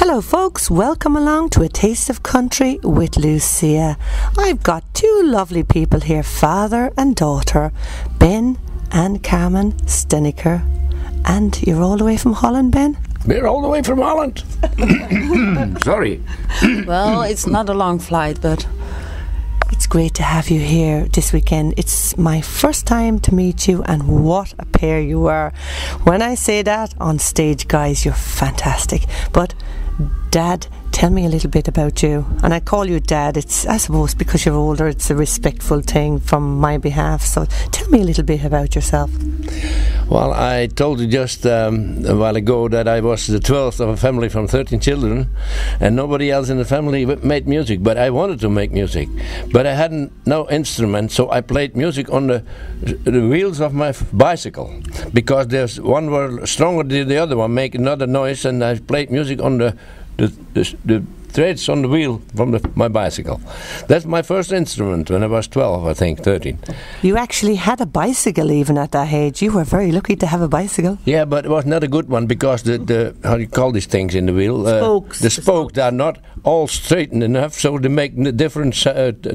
Hello folks, welcome along to A Taste of Country with Lucia. I've got two lovely people here, father and daughter, Ben and Carmen Steneker. And you're all the way from Holland, Ben? We're all the way from Holland. Sorry. Well, it's not a long flight, but it's great to have you here this weekend. It's my first time to meet you, and what a pair you are. When I say that on stage, guys, you're fantastic. But Dad, tell me a little bit about you. And I call you Dad, it's, I suppose, because you're older, it's a respectful thing from my behalf. So tell me a little bit about yourself. Well, I told you just a while ago that I was the 12th of a family from 13 children, and nobody else in the family made music, but I wanted to make music. But I hadn't no instrument, so I played music on the wheels of my bicycle, because there's one were stronger than the other one, make another noise, and I played music on the threads on the wheel from my bicycle. That's my first instrument when I was 12, I think, 13. You actually had a bicycle even at that age. You were very lucky to have a bicycle. Yeah, but it was not a good one, because the how do you call these things in the wheel? Spokes. The spokes are not all straightened enough, so they make different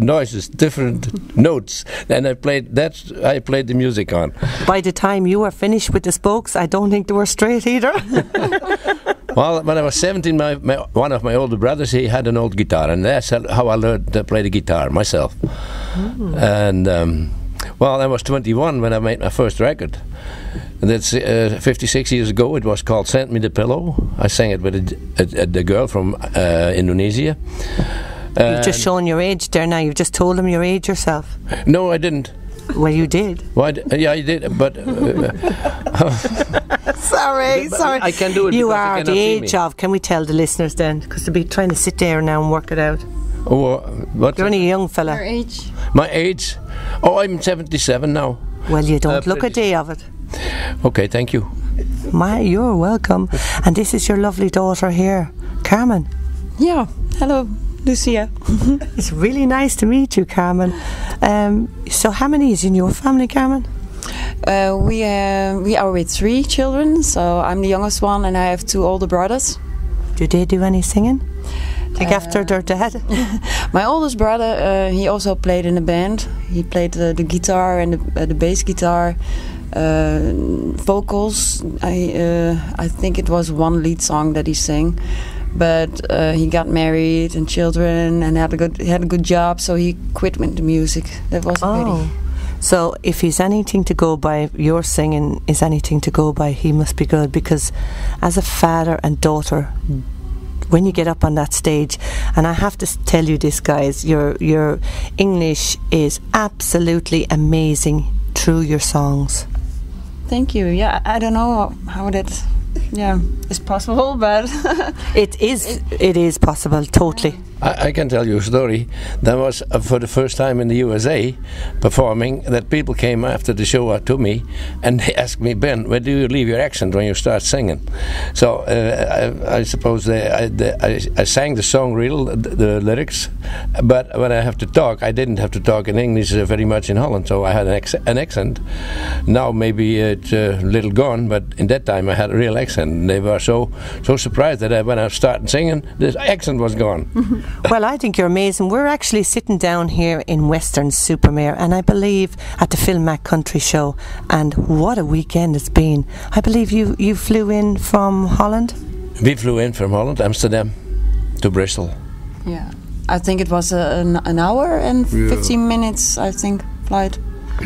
noises, different notes. And I played the music on. By the time you were finished with the spokes, I don't think they were straight either. Well, when I was 17, one of my older brothers, he had an old guitar, and that's how I learned to play the guitar myself. And well, I was 21 when I made my first record. And that's 56 years ago. It was called "Send Me the Pillow." I sang it with a girl from Indonesia. You've just shown your age there now. You've just told them your age yourself. No, I didn't. Well, you did. Well, yeah, I did, but... Sorry. I can do it. You are the age of, can we tell the listeners then? Because they'll be trying to sit there now and work it out. Oh, what? You're only a young fella. your age? My age? Oh, I'm 77 now. Well, you don't look a day of it. Okay, thank you. You're welcome. And this is your lovely daughter here, Carmen. Yeah, hello, Lucia. It's really nice to meet you, Carmen. So how many is in your family, Carmen? We are with 3 children, so I'm the youngest one, and I have 2 older brothers. Do they do any singing? Like after their dad? My oldest brother, he also played in a band. He played the guitar and the bass guitar, vocals. I think it was one lead song that he sang. But he got married and children and had a good job, so he quit with the music. That was a pity. So if he's anything to go by, your singing is anything to go by, he must be good, because as a father and daughter, when you get up on that stage, and I have to tell you this, guys, your English is absolutely amazing through your songs. Thank you. Yeah, I don't know how that is possible, but it is possible, totally. I can tell you a story. That was for the first time in the USA performing, that people came after the show to me and they asked me, Ben, where do you leave your accent when you start singing? So I suppose I sang the song the lyrics, but when I have to talk, I didn't have to talk in English very much in Holland, so I had an accent. Now maybe it's a little gone, but in that time I had a real accent. And they were so surprised that when I started singing, the accent was gone. Well, I think you're amazing. We're actually sitting down here in Western Supermare, and I believe at the Phil Mac Country Show, and what a weekend it's been. I believe you flew in from Holland? We flew in from Holland, Amsterdam, to Bristol. Yeah, I think it was an hour and 15 minutes, I think, flight.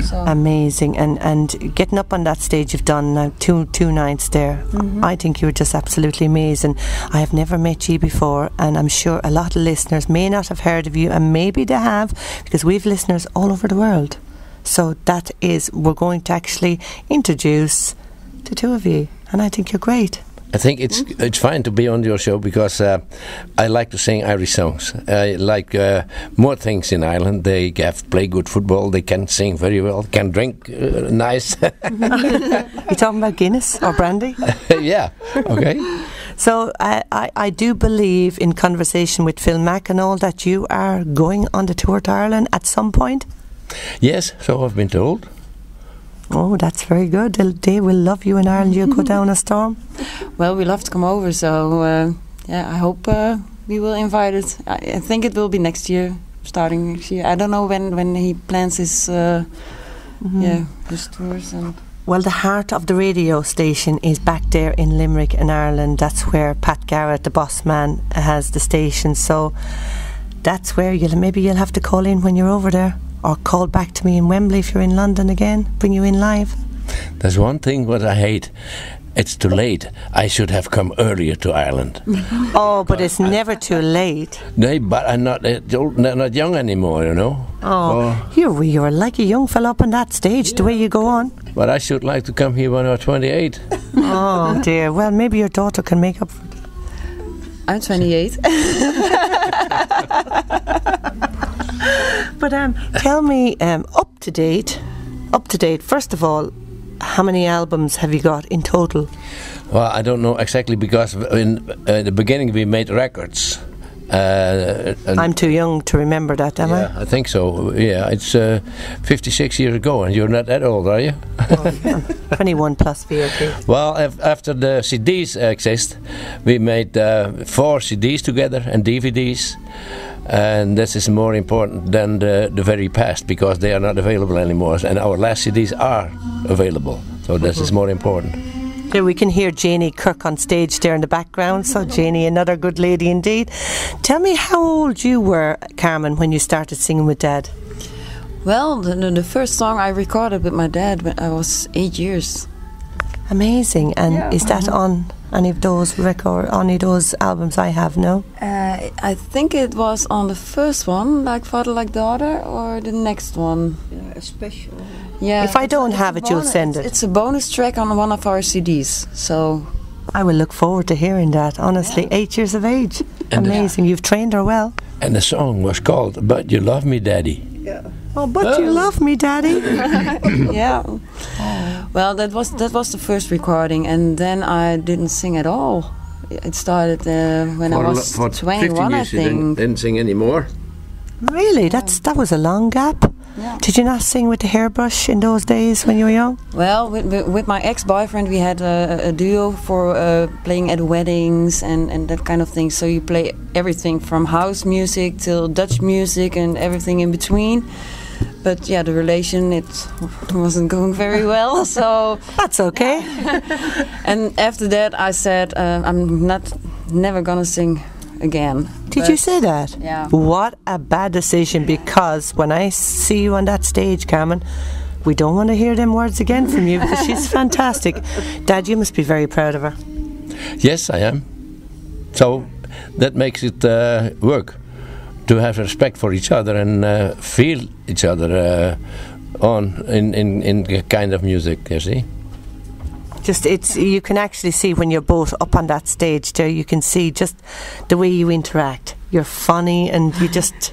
So. Amazing. And getting up on that stage, you've done now two nights there. I think you're just absolutely amazing. I have never met you before, and I'm sure a lot of listeners may not have heard of you, and maybe they have, because we've listeners all over the world. So we're going to actually introduce the two of you, and I think you're great. I think it's fine to be on your show, because I like to sing Irish songs. I like more things in Ireland. They play good football. They can sing very well. Can drink nice. You talking about Guinness or brandy? Yeah. Okay. So I do believe, in conversation with Phil Mac and all, that you are going on the tour to Ireland at some point. Yes, so I've been told. Oh, that's very good. They will love you in Ireland. You'll go down a storm. Well, we love to come over, so I hope we will invite it. I think it will be next year, starting next year. I don't know when he plans his his tours and. Well, the heart of the radio station is back there in Limerick in Ireland. That's where Pat Garrett, the boss man, has the station. So that's where you'll have to call in when you're over there, or call back to me in Wembley if you're in London again. Bring you in live. There's one thing what I hate. It's too late. I should have come earlier to Ireland. Oh, but it's never too late. No, but I'm not not young anymore, you know. Oh, you're like a young fella up on that stage, the way you go on. But I should like to come here when I'm 28. Oh, dear. Well, maybe your daughter can make up for it. I'm 28. But tell me, up to date, first of all, how many albums have you got in total? Well, I don't know exactly, because in the beginning we made records. I'm too young to remember that, am I? I think so. Yeah, it's 56 years ago, and you're not that old, are you? Oh, 21 plus VAT. Well, after the CDs exist, we made 4 CDs together and DVDs. And this is more important than the very past, because they are not available anymore, and our last CDs are available, so this is more important. There we can hear Janie Kirk on stage there in the background. So Janie, another good lady indeed. Tell me how old you were, Carmen, when you started singing with Dad. Well, the first song I recorded with my dad when I was 8 years. Amazing. And is that on any of those albums I have? No. I think it was on the first one, Like Father, Like Daughter, or the next one. A special. Yeah. If I don't have it, you'll send it. It's a bonus track on one of our CDs. So I will look forward to hearing that. Honestly, 8 years of age. And amazing. You've trained her well. And the song was called "But You Love Me, Daddy." Yeah. Oh, but you love me, Daddy. Yeah. Well, that was the first recording, and then I didn't sing at all. It started when I was 21, I think. Didn't sing anymore. Really? That was a long gap. Yeah. Did you not sing with the hairbrush in those days when you were young? Well, with my ex-boyfriend, we had a duo for playing at weddings and that kind of thing. So you play everything from house music till Dutch music and everything in between. But yeah, the relation, it wasn't going very well, so... That's okay. And after that, I said, I'm never gonna sing again. Did you say that? Yeah. What a bad decision, because when I see you on that stage, Carmen, we don't want to hear them words again from you, because she's fantastic. Dad, you must be very proud of her. Yes, I am. So that makes it work, to have respect for each other and feel each other in kind of music, you see. You can actually see when you're both up on that stage there, you can see just the way you interact. You're funny and you just,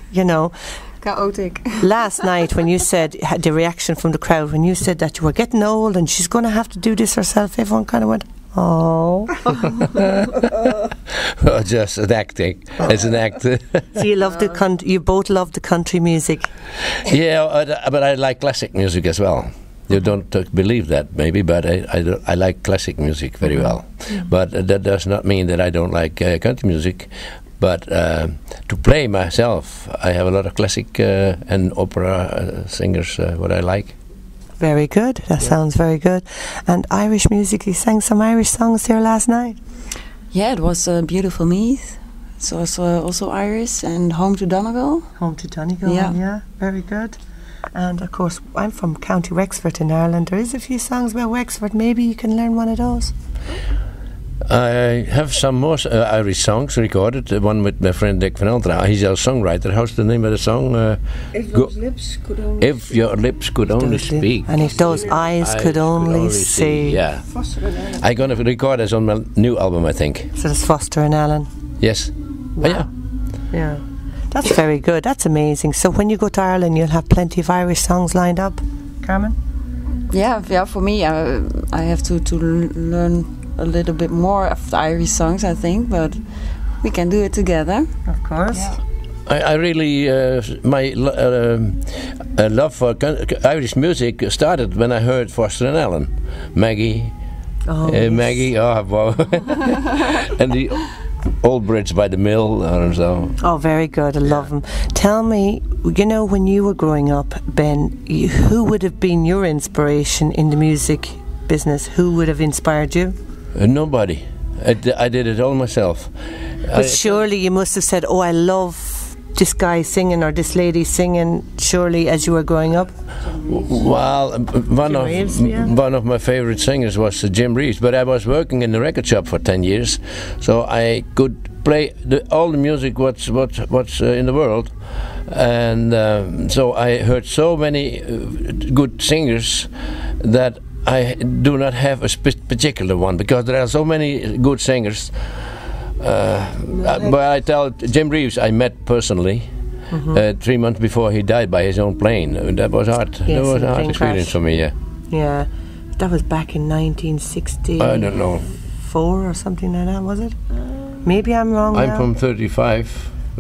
Chaotic. Last night when you said, had the reaction from the crowd, when you said that you were getting old and she's going to have to do this herself, everyone kind of went, oh. Well, just an acting. It's an act. So you both love the country music. Yeah, but I like classic music as well. You don't believe that, maybe, but I like classic music very well. But that does not mean that I don't like country music. But to play myself, I have a lot of classic and opera singers what I like. Very good. That sounds very good. And Irish music, you sang some Irish songs here last night. Yeah, it was Beautiful Meath. It was also Irish, and Home to Donegal. Home to Donegal, yeah. Very good. And of course, I'm from County Wexford in Ireland. There is a few songs about Wexford. Maybe you can learn one of those. I have some more Irish songs recorded. One with my friend Dick Van Eltra. He's a songwriter. How's the name of the song? If those lips could only If your lips could only speak. And if those eyes could only see. Yeah. Foster and Allen. I'm going to record this on my new album, I think. So it's Foster and Allen. Yes. Wow. Oh, yeah. Yeah. That's very good. That's amazing. So when you go to Ireland, you'll have plenty of Irish songs lined up, Carmen? Yeah. For me, I have to learn a little bit more of the Irish songs, I think, but we can do it together. Of course. Yeah. I really, my love for Irish music started when I heard Foster and Allen. Maggie. Oh, yes. Maggie, oh, wow. And Old Bridge by the Mill or so. Oh, very good. I love them. Tell me, you know, when you were growing up, Ben, who would have been your inspiration in the music business? Who would have inspired you? Nobody. I did it all myself. But surely you must have said, oh, I love this guy singing or this lady singing, surely, as you were growing up? Well, one of my favorite singers was Jim Reeves, but I was working in the record shop for 10 years, so I could play all the music what's in the world, and so I heard so many good singers that I do not have a particular one, because there are so many good singers. But I tell Jim Reeves I met personally 3 months before he died by his own plane. That was hard. Yes, that was a hard plane experience crash. for me. Yeah, that was back in 1960. I don't know. 4 or something like that, was it? Maybe I'm wrong. I'm now. from 45,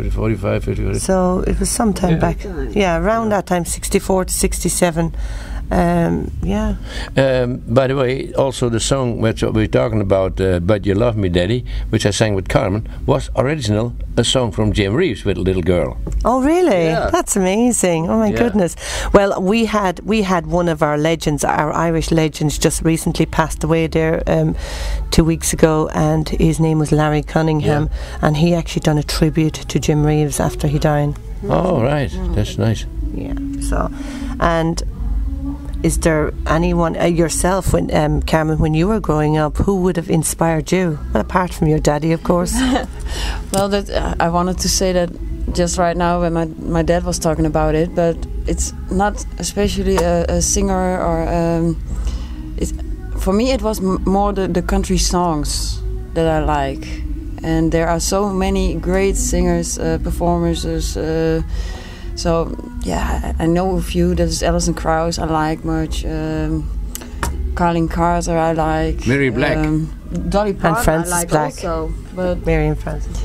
45, 50. So it was sometime back. Yeah, around that time, 64 to 67. Yeah. By the way, also the song which we're talking about, But You Love Me Daddy, which I sang with Carmen, was original a song from Jim Reeves with a little girl. Oh, really? Yeah. That's amazing. Oh my goodness. Well, we had one of our legends, our Irish legends, just recently passed away there 2 weeks ago, and his name was Larry Cunningham, and he actually done a tribute to Jim Reeves after he died. Oh, right. That's nice. Yeah. So, and is there anyone, yourself, when Carmen, when you were growing up, who would have inspired you? Well, apart from your daddy, of course. Well, that I wanted to say that just right now when my dad was talking about it, but it's not especially a singer or for me it was more the country songs that I like, and there are so many great singers, performers. So yeah, I know a few. That is Alison Krauss. I like much. Colin Carter. I like. Mary Black. Dolly Parton. And Frances I like Black. also, but Mary and Frances.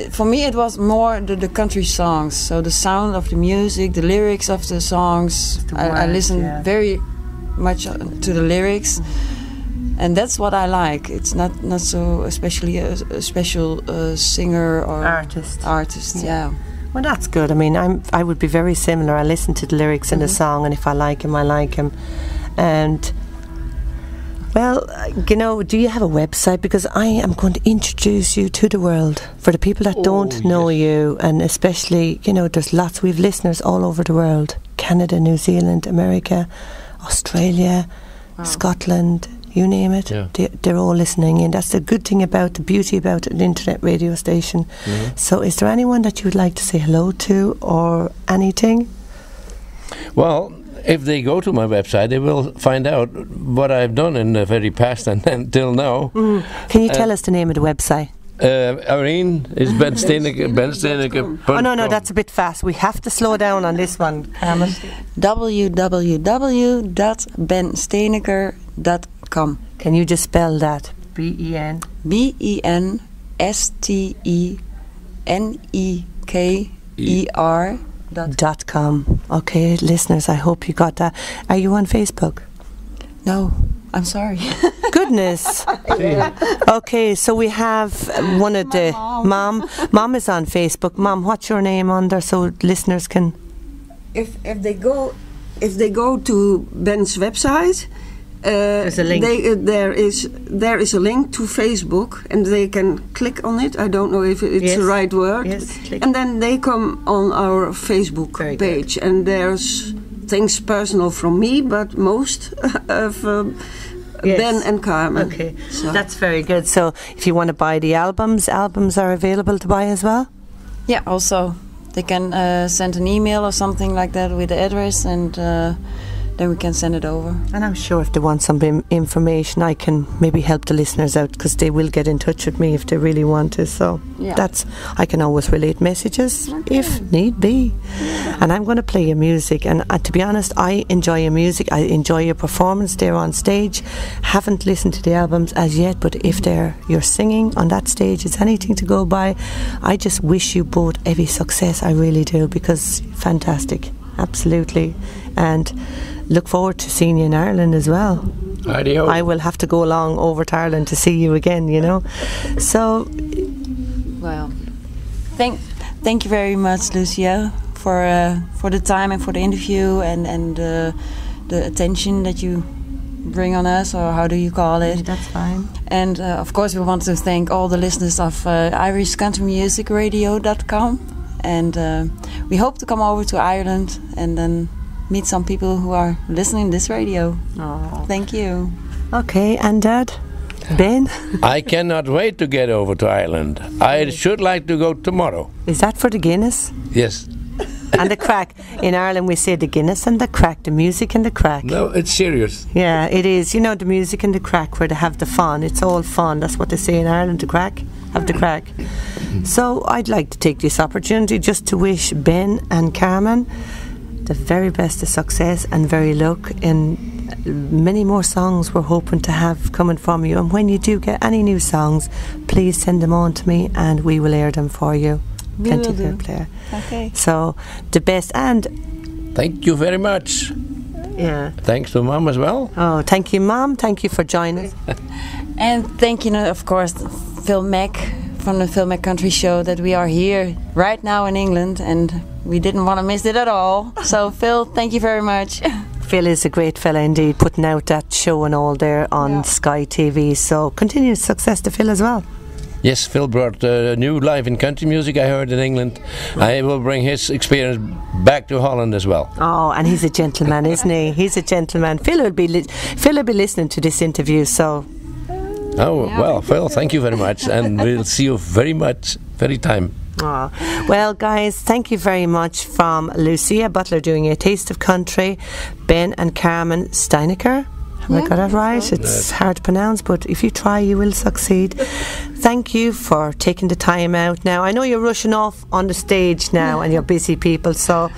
for me it was more the country songs. So the sound of the music, the lyrics of the songs. I listen very much to the lyrics. And that's what I like. It's not so especially a special singer or artist. Yeah. Well, that's good. I mean, I would be very similar. I listen to the lyrics in the song, and if I like him, I like him. And well, you know, do you have a website? Because I am going to introduce you to the world for the people that don't know you, and especially, you know, there's lots. We've listeners all over the world: Canada, New Zealand, America, Australia, Scotland. You name it, they're all listening in. That's the good thing about, the beauty about an internet radio station. So is there anyone that you would like to say hello to or anything? Well, if they go to my website, they will find out what I've done in the very past and until now. Can you tell us the name of the website? Irene is Ben Steneker. Oh, no, that's a bit fast. We have to slow down on this one, Carmen. www.bensteneker.com. Can you just spell that? B-E-N? BENSTENEKER.com. Okay, listeners, I hope you got that. Are you on Facebook? No, I'm sorry. Goodness. Okay, so we have one of the mom is on Facebook. Mom, what's your name on there so listeners can? If they go to Ben's website, there's a link. There is a link to Facebook, and they can click on it. I don't know if it's the right word. Yes, click. And then they come on our Facebook page, and there's things personal from me, but most of Ben and Carmen. Okay, so that's very good. So if you want to buy the albums are available to buy as well? Yeah, also they can send an email or something like that with the address, and then we can send it over. And I'm sure if they want some information, I can maybe help the listeners out, because they will get in touch with me if they really want to. So I can always relate messages if need be. And I'm going to play your music. And to be honest, I enjoy your music. I enjoy your performance there on stage. Haven't listened to the albums as yet, but if you're singing on that stage, it's anything to go by. I just wish you both every success. I really do, because fantastic, absolutely. And look forward to seeing you in Ireland as well. Ideal. I will have to go along over to Ireland to see you again, you know. So Thank you very much, Lucia, for the time and for the interview and the attention that you bring on us, or how do you call it? That's fine. And of course, we want to thank all the listeners of irishcountrymusicradio.com, and we hope to come over to Ireland and then meet some people who are listening to this radio. Oh. Thank you. Okay, and Dad? Ben? I cannot wait to get over to Ireland. I should like to go tomorrow. Is that for the Guinness? Yes. And the crack. In Ireland we say the Guinness and the crack, the music and the crack. No, it's serious. Yeah, it is. You know, the music and the crack, where they have the fun. It's all fun. That's what they say in Ireland, the crack. Have the crack. So I'd like to take this opportunity just to wish Ben and Carmen the very best of success and very luck in many more songs we're hoping to have coming from you. And when you do get any new songs, please send them on to me and we will air them for you. Plenty Fair Player. Okay. So the best, and thank you very much. yeah. Thanks to Mom as well. Oh, thank you, Mom. Thank you for joining us. And thank you, of course, Phil Mack from the Phil Mack Country Show, that we are here right now in England and we didn't want to miss it at all. So Phil, thank you very much. Phil is a great fella indeed, putting out that show and all there on Sky TV. So continued success to Phil as well. Yes, Phil brought new life in country music, I heard, in England. I will bring his experience back to Holland as well. Oh, and he's a gentleman, isn't he? He's a gentleman. Phil will be listening to this interview, so... Oh, well, Phil, thank you very much, and we'll see you very time. Oh. Well, guys, thank you very much from Lucia Butler doing A Taste of Country, Ben and Carmen Steneker. Have I got that right? It's hard to pronounce, but if you try, you will succeed. Thank you for taking the time out. Now, I know you're rushing off on the stage now and you're busy people, so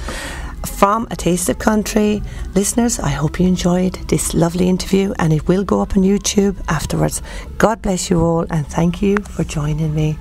from A Taste of Country, listeners, I hope you enjoyed this lovely interview, and it will go up on YouTube afterwards. God bless you all, and thank you for joining me.